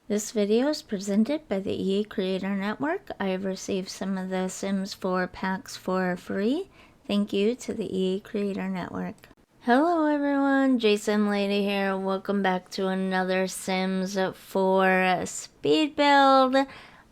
This video is presented by the EA Creator Network. I have received some of the Sims 4 packs for free. Thank you to the EA Creator Network. Hello everyone, JSimLady here. Welcome back to another Sims 4 speed build.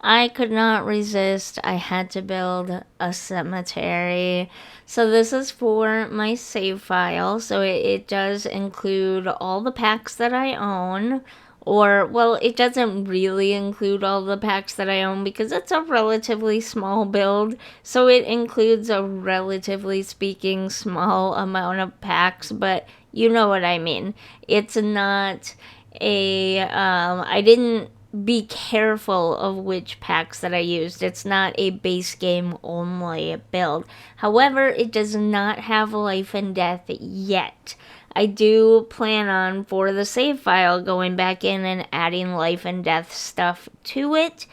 I could not resist. I had to build a cemetery. So this is for my save file. So it does include all the packs that I own. Or, well, it doesn't really include all the packs that I own because it's a relatively small build. So it includes a relatively speaking small amount of packs, but you know what I mean. It's not I didn't be careful of which packs that I used. It's not a base game only build. However, it does not have life and death yet. I do plan on, for the save file, going back in and adding life and death stuff to it,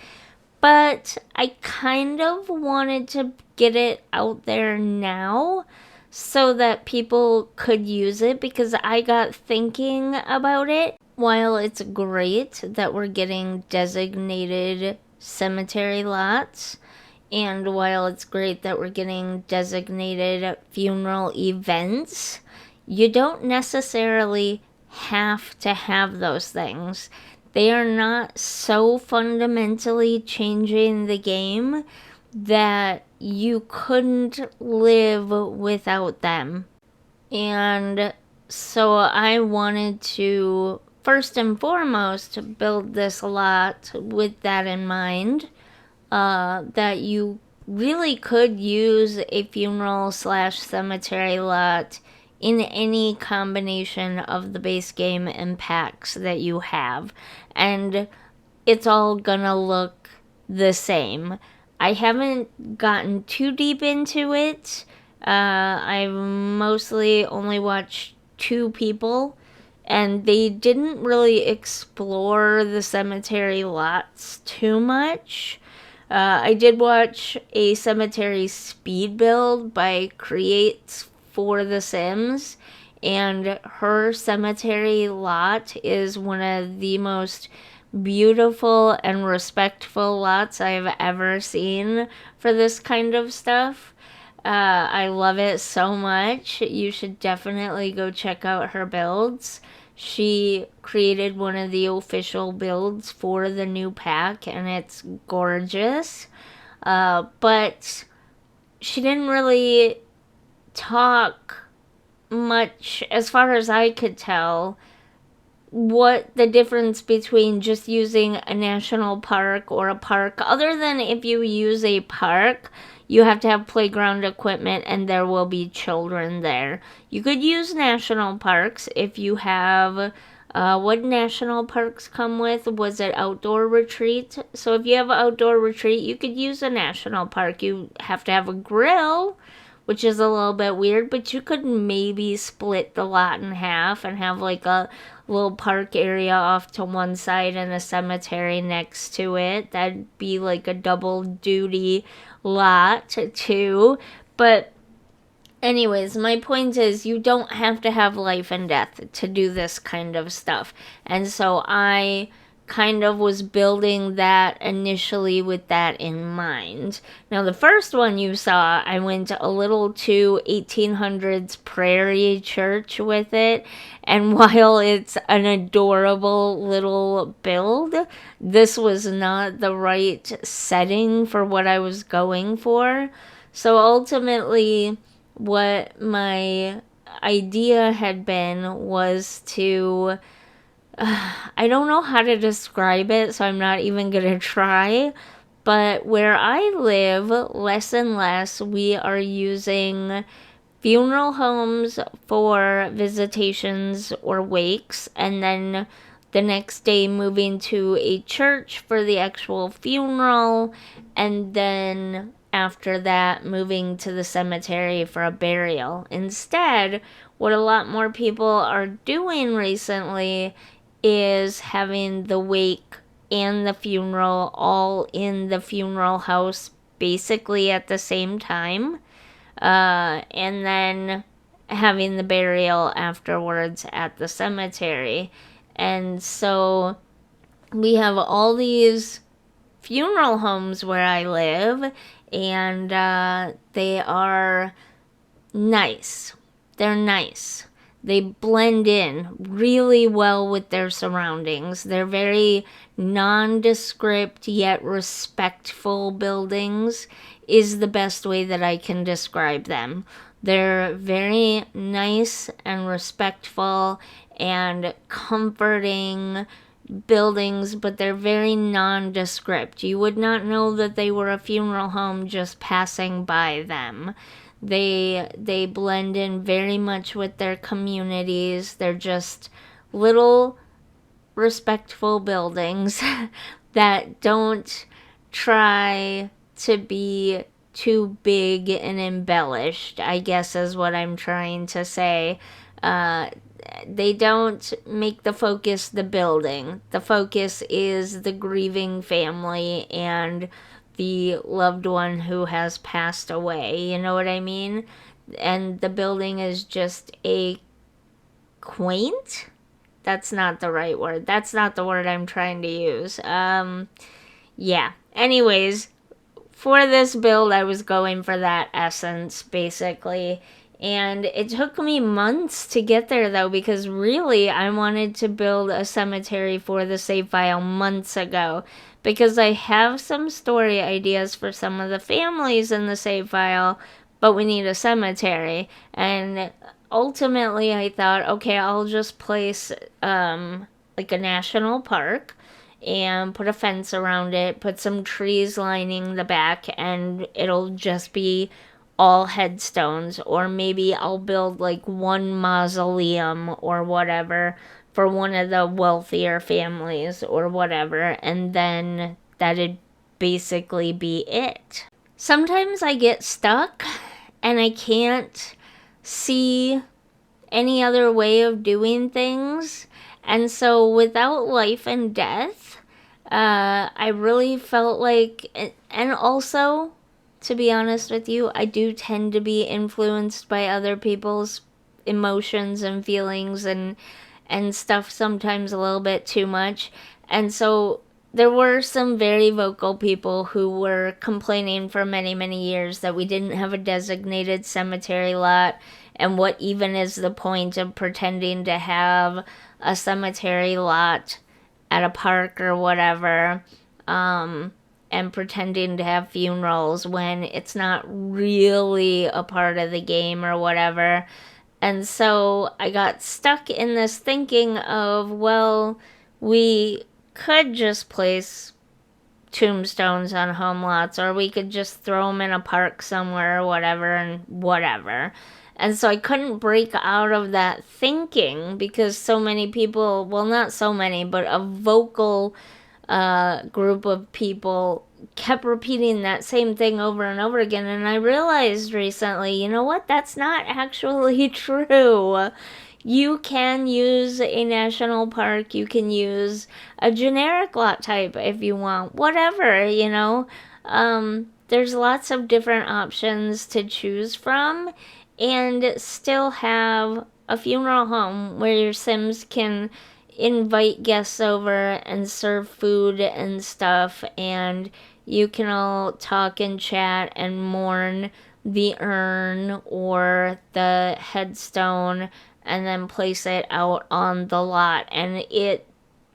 but I kind of wanted to get it out there now so that people could use it, because I got thinking about it. While it's great that we're getting designated cemetery lots, and while it's great that we're getting designated funeral events, you don't necessarily have to have those things. They are not so fundamentally changing the game that you couldn't live without them. And so I wanted to, first and foremost, build this lot with that in mind. That you really could use a funeral / cemetery lot in any combination of the base game and packs that you have, and it's all gonna look the same. I haven't gotten too deep into it. I've mostly only watched 2 people, and they didn't really explore the cemetery lots too much. I did watch a cemetery speed build by Creates for The Sims, and her cemetery lot is one of the most beautiful and respectful lots I've ever seen for this kind of stuff. I love it so much. You should definitely go check out her builds. She created one of the official builds for the new pack, and it's gorgeous. But she didn't really talk much, as far as I could tell, what the difference between just using a national park or a park, other than if you use a park, you have to have playground equipment and there will be children there. You could use national parks if you have, what national parks come with? Was it outdoor retreat? So if you have outdoor retreat, you could use a national park. You have to have a grill, which is a little bit weird, but you could maybe split the lot in half and have like a little park area off to one side and a cemetery next to it. That'd be like a double duty lot too. But anyways, my point is, you don't have to have life and death to do this kind of stuff. And so I kind of was building that initially with that in mind. Now, the first one you saw, I went a little too 1800s prairie church with it. And while it's an adorable little build, this was not the right setting for what I was going for. So ultimately, what my idea had been was to, I don't know how to describe it, so I'm not even going to try. But where I live, less and less, we are using funeral homes for visitations or wakes, and then the next day moving to a church for the actual funeral, and then after that moving to the cemetery for a burial. Instead, what a lot more people are doing recently is having the wake and the funeral all in the funeral house basically at the same time, and then having the burial afterwards at the cemetery. And so we have all these funeral homes where I live, and they are nice. They're nice. They blend in really well with their surroundings. They're very nondescript yet respectful buildings, is the best way that I can describe them. They're very nice and respectful and comforting buildings, but they're very nondescript. You would not know that they were a funeral home just passing by them. They blend in very much with their communities. They're just little respectful buildings that don't try to be too big and embellished, I guess is what I'm trying to say. They don't make the focus the building. The focus is the grieving family and the loved one who has passed away. You know what I mean? And the building is just a quaint. That's not the right word. That's not the word I'm trying to use. Yeah. Anyways, for this build, I was going for that essence, basically. And it took me months to get there, though, because really I wanted to build a cemetery for the save file months ago. Because I have some story ideas for some of the families in the save file, but we need a cemetery. And ultimately, I thought, okay, I'll just place like a national park and put a fence around it, put some trees lining the back, and it'll just be all headstones. Or maybe I'll build like one mausoleum or whatever for one of the wealthier families or whatever, and then that'd basically be it. Sometimes I get stuck and I can't see any other way of doing things. And so without life and death, I really felt like, and also, to be honest with you, I do tend to be influenced by other people's emotions and feelings and stuff sometimes a little bit too much. And so there were some very vocal people who were complaining for many, many years that we didn't have a designated cemetery lot, and what even is the point of pretending to have a cemetery lot at a park or whatever, and pretending to have funerals when it's not really a part of the game or whatever. And so I got stuck in this thinking of, well, we could just place tombstones on home lots, or we could just throw them in a park somewhere or whatever, and whatever. And so I couldn't break out of that thinking because so many people, well, not so many, but a vocal group of people kept repeating that same thing over and over again. And I realized recently, you know what? That's not actually true. You can use a national park. You can use a generic lot type if you want. Whatever, you know. There's lots of different options to choose from and still have a funeral home where your Sims can invite guests over and serve food and stuff, and you can all talk and chat and mourn the urn or the headstone and then place it out on the lot. And it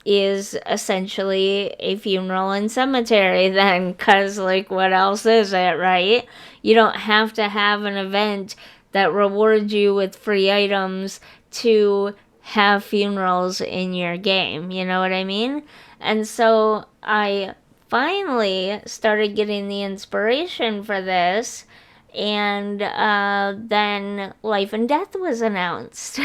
is essentially a funeral and cemetery then, because like what else is it, right? You don't have to have an event that rewards you with free items to have funerals in your game, you know what I mean? And so I finally started getting the inspiration for this, and then Life and Death was announced.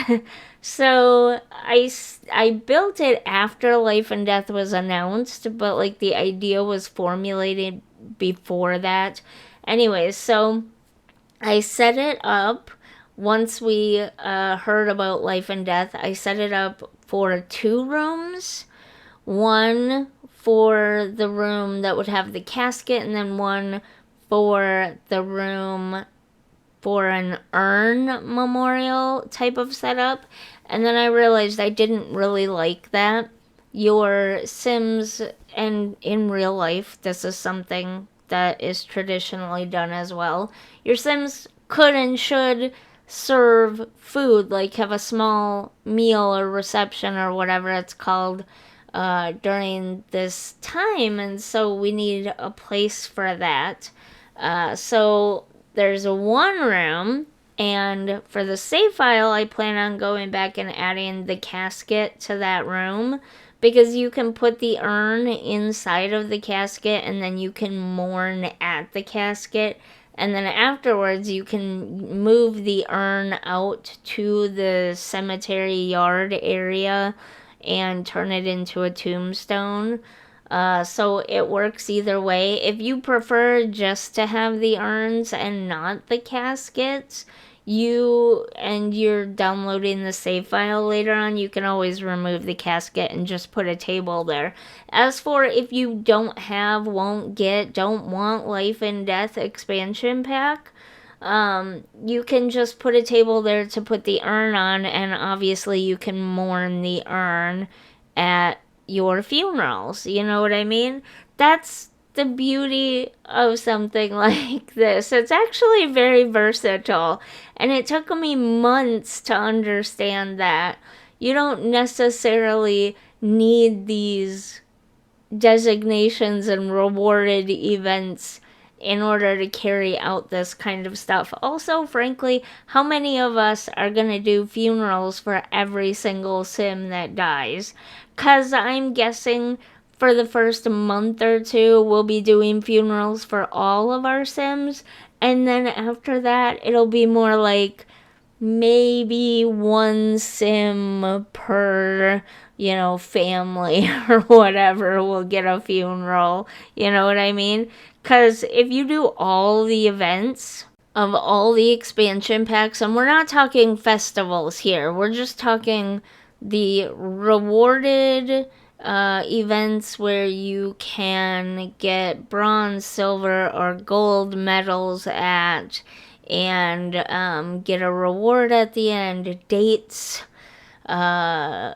So I built it after Life and Death was announced, but like the idea was formulated before that. Anyways, so I set it up. Once we heard about Life and Death, I set it up for 2 rooms. One for the room that would have the casket, and then one for the room for an urn memorial type of setup. And then I realized I didn't really like that. your Sims, and in real life, this is something that is traditionally done as well. Your Sims could and should serve food, like have a small meal or reception or whatever it's called during this time, and so we need a place for that. So there's one room, and for the save file, I plan on going back and adding the casket to that room, because you can put the urn inside of the casket and then you can mourn at the casket. And then afterwards, you can move the urn out to the cemetery yard area and turn it into a tombstone. So it works either way. If you prefer just to have the urns and not the caskets, you're downloading the save file later on, you can always remove the casket and just put a table there. As for if you don't have, won't get, don't want Life and Death expansion pack, you can just put a table there to put the urn on, and obviously you can mourn the urn at your funerals. You know what I mean? That's the beauty of something like this. It's actually very versatile, and it took me months to understand that. You don't necessarily need these designations and rewarded events in order to carry out this kind of stuff. Also, frankly, how many of us are going to do funerals for every single sim that dies? Because I'm guessing for the first month or two, we'll be doing funerals for all of our sims. And then after that, it'll be more like maybe one sim per, family or whatever will get a funeral. You know what I mean? Because if you do all the events of all the expansion packs, and we're not talking festivals here, we're just talking the rewarded events where you can get bronze, silver, or gold medals at, and get a reward at the end, dates. That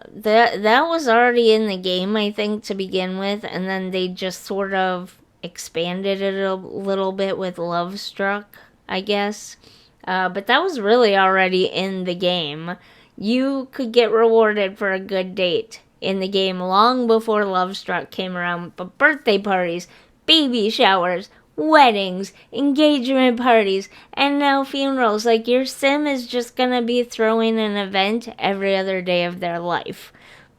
was already in the game, I think, to begin with, and then they just sort of expanded it a little bit with Love Struck, I guess. But that was really already in the game. You could get rewarded for a good date in the game long before Love Struck came around. But birthday parties, baby showers, weddings, engagement parties, and now funerals. Like, your sim is just gonna be throwing an event every other day of their life,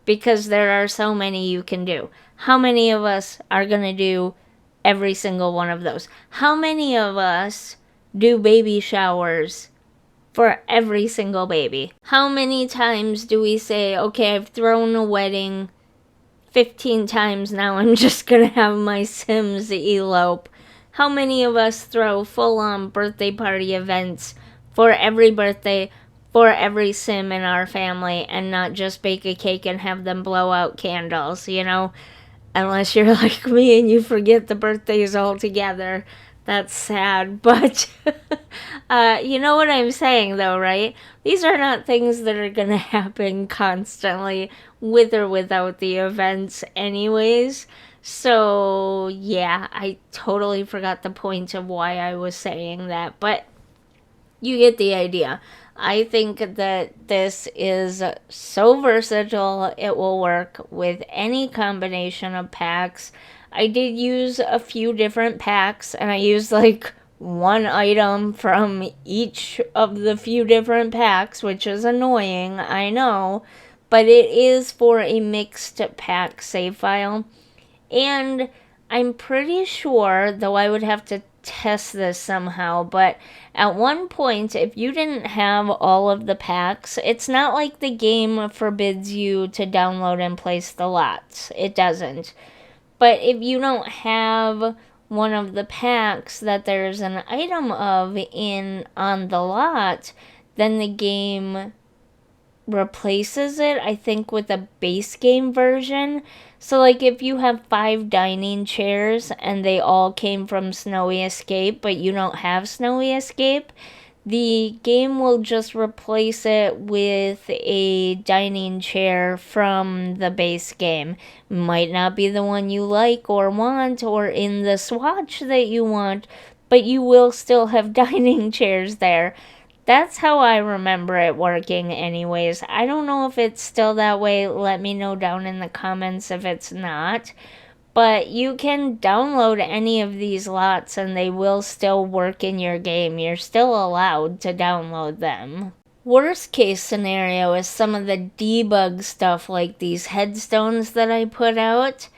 because there are so many you can do. How many of us are gonna do every single one of those? How many of us do baby showers for every single baby? How many times do we say, okay, I've thrown a wedding 15 times, now I'm just gonna have my Sims elope? How many of us throw full-on birthday party events for every birthday, for every sim in our family, and not just bake a cake and have them blow out candles, Unless you're like me and you forget the birthdays altogether. That's sad, but you know what I'm saying, though, right? These are not things that are going to happen constantly with or without the events anyways. So, yeah, I totally forgot the point of why I was saying that, but you get the idea. I think that this is so versatile, it will work with any combination of packs. I did use a few different packs, and I used like one item from each of the few different packs, which is annoying, I know, but it is for a mixed pack save file. And I'm pretty sure, though I would have to test this somehow, but at one point, if you didn't have all of the packs, it's not like the game forbids you to download and place the lots. It doesn't. But if you don't have one of the packs that there's an item of on the lot, then the game replaces it, I think, with a base game version. So, like, if you have 5 dining chairs and they all came from Snowy Escape, but you don't have Snowy Escape, the game will just replace it with a dining chair from the base game. Might not be the one you like or want or in the swatch that you want, but you will still have dining chairs there. That's how I remember it working anyways. I don't know if it's still that way. Let me know down in the comments if it's not. But you can download any of these lots and they will still work in your game. You're still allowed to download them. Worst case scenario is some of the debug stuff like these headstones that I put out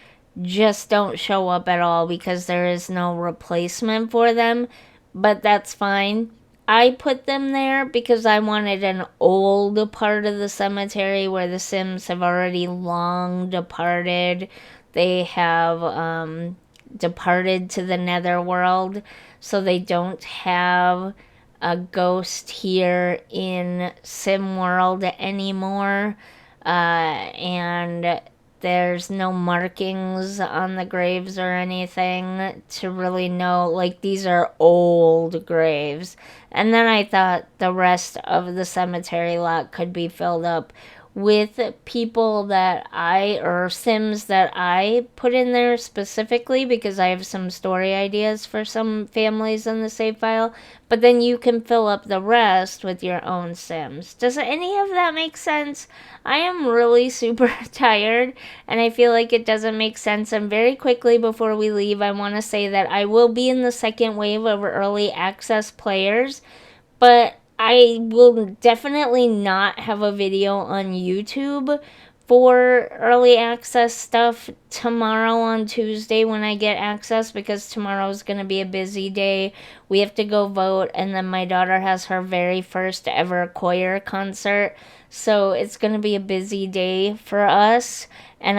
just don't show up at all because there is no replacement for them, but that's fine. I put them there because I wanted an old part of the cemetery where the Sims have already long departed. They have departed to the netherworld, so they don't have a ghost here in SimWorld anymore. And there's no markings on the graves or anything to really know, like, these are old graves. And then I thought the rest of the cemetery lot could be filled up with people that or Sims that I put in there specifically because I have some story ideas for some families in the save file, but then you can fill up the rest with your own Sims. Does any of that make sense? I am really super tired and I feel like it doesn't make sense. And very quickly before we leave, I want to say that I will be in the second wave of early access players, but I will definitely not have a video on YouTube for early access stuff tomorrow on Tuesday when I get access, because tomorrow's going to be a busy day. We have to go vote, and then my daughter has her very first ever choir concert. So it's going to be a busy day for us. And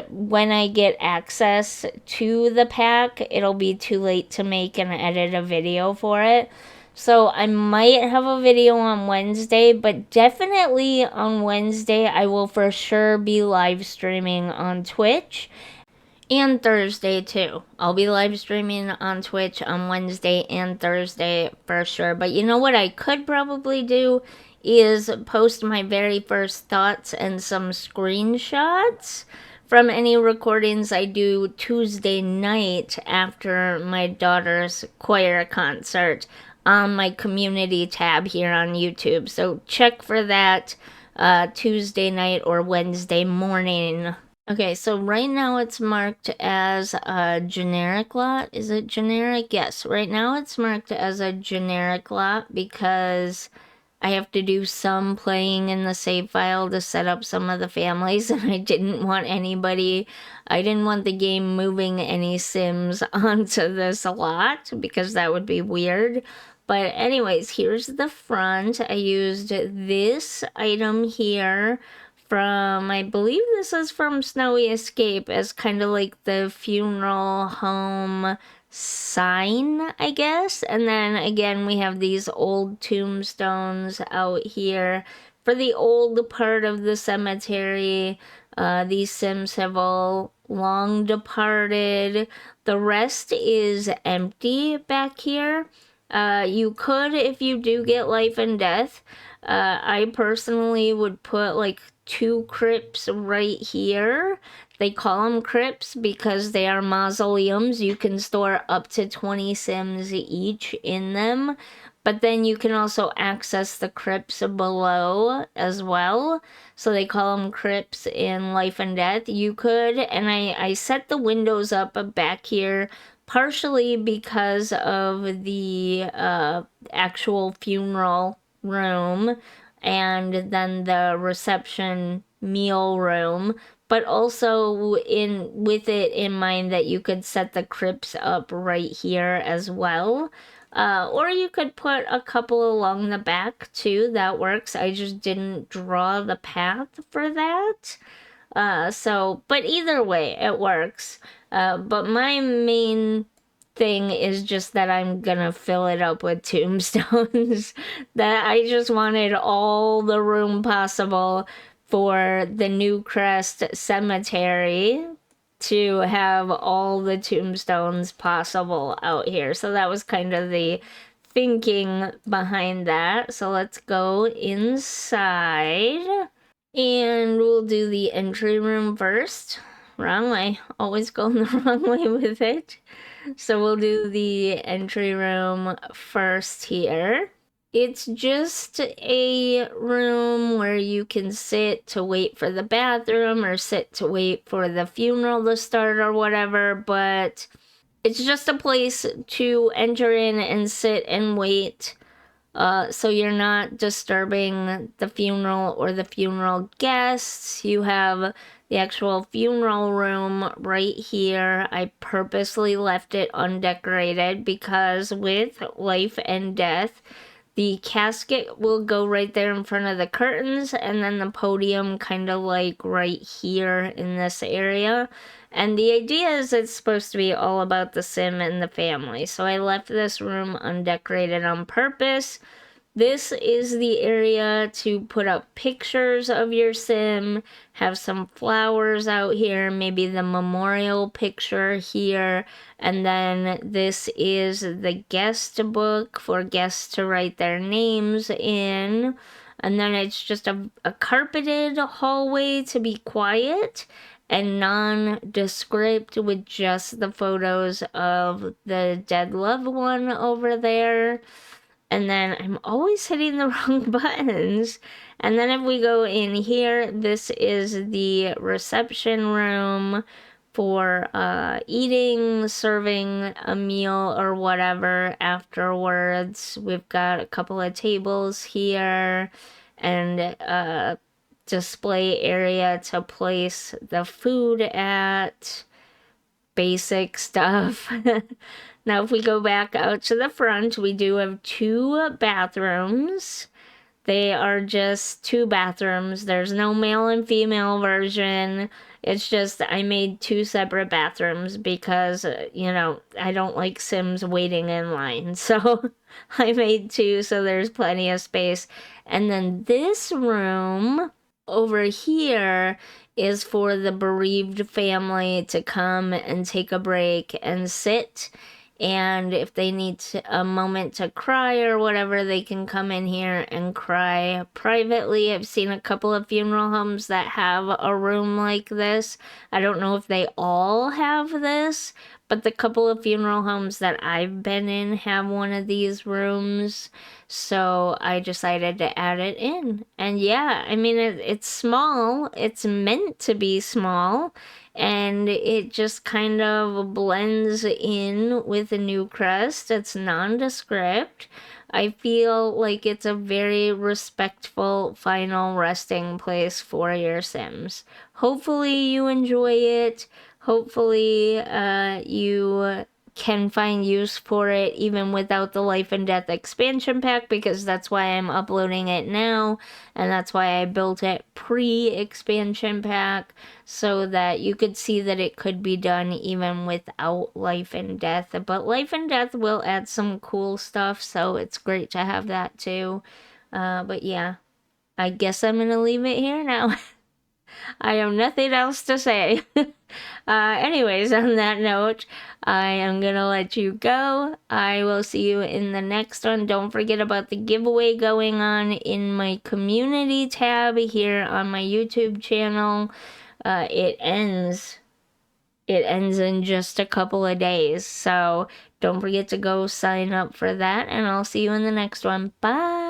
when I get access to the pack, it'll be too late to make and edit a video for it. So I might have a video on Wednesday, but definitely on Wednesday I will for sure be live streaming on Twitch. And Thursday too. I'll be live streaming on Twitch on Wednesday and Thursday for sure. But you know what I could probably do is post my very first thoughts and some screenshots from any recordings I do Tuesday night after my daughter's choir concert on my community tab here on YouTube. So check for that Tuesday night or Wednesday morning. Okay, so right now it's marked as a generic lot. Is it generic? Yes, right now it's marked as a generic lot because I have to do some playing in the save file to set up some of the families, and I didn't want the game moving any Sims onto this lot because that would be weird. But anyways, here's the front. I used this item here I believe this is from Snowy Escape, as kind of like the funeral home sign, I guess. And then again, we have these old tombstones out here for the old part of the cemetery. These Sims have all long departed. The rest is empty back here. You could, if you do get life and death, I personally would put like 2 crypts right here. They call them crypts because they are mausoleums. You can store up to 20 Sims each in them. But then you can also access the crypts below as well. So they call them crypts in Life and Death. You could, and I set the windows up back here partially because of the actual funeral room and then the reception meal room, but also with it in mind that you could set the crypts up right here as well. Or you could put a couple along the back too. That works. I just didn't draw the path for that. But either way, it works. But my main thing is just that I'm gonna fill it up with tombstones. That I just wanted all the room possible for the Newcrest cemetery to have all the tombstones possible out here. So that was kind of the thinking behind that. So let's go inside. And we'll do the entry room first. Wrong way. Always going the wrong way with it. So we'll do the entry room first here. It's just a room where you can sit to wait for the bathroom or sit to wait for the funeral to start or whatever, but it's just a place to enter in and sit and wait. So you're not disturbing the funeral or the funeral guests. You have the actual funeral room right here. I purposely left it undecorated because with life and death, the casket will go right there in front of the curtains, and then the podium kind of like right here in this area. And the idea is it's supposed to be all about the sim and the family. So I left this room undecorated on purpose. This is the area to put up pictures of your sim, have some flowers out here, maybe the memorial picture here, and then this is the guest book for guests to write their names in. And then it's just a carpeted hallway to be quiet and nondescript with just the photos of the dead loved one over there. And then I'm always hitting the wrong buttons. And then if we go in here, this is the reception room for eating, serving a meal or whatever afterwards. We've got a couple of tables here and a display area to place the food at. Basic stuff. Now, if we go back out to the front, we do have 2 bathrooms. They are just 2 bathrooms. There's no male and female version. It's just I made 2 separate bathrooms because, you know, I don't like Sims waiting in line. So I made 2 so there's plenty of space. And then this room over here is for the bereaved family to come and take a break and sit. And if they need a moment to cry or whatever, they can come in here and cry privately. I've seen a couple of funeral homes that have a room like this. I don't know if they all have this, but the couple of funeral homes that I've been in have one of these rooms. So I decided to add it in. And yeah, I mean, it's small. It's meant to be small. And it just kind of blends in with the Newcrest. It's nondescript. I feel like it's a very respectful final resting place for your Sims. Hopefully you enjoy it. Hopefully you can find use for it even without the Life and Death expansion pack, because that's why I'm uploading it now, and that's why I built it pre-expansion pack, so that you could see that it could be done even without Life and Death. But Life and Death will add some cool stuff, so it's great to have that too. But yeah, I guess I'm gonna leave it here now. I have nothing else to say. Anyways, on that note, I am gonna let you go. I will see you in the next one. Don't forget about the giveaway going on in my community tab here on my YouTube channel. It ends in just a couple of days, so don't forget to go sign up for that, and I'll see you in the next one. Bye!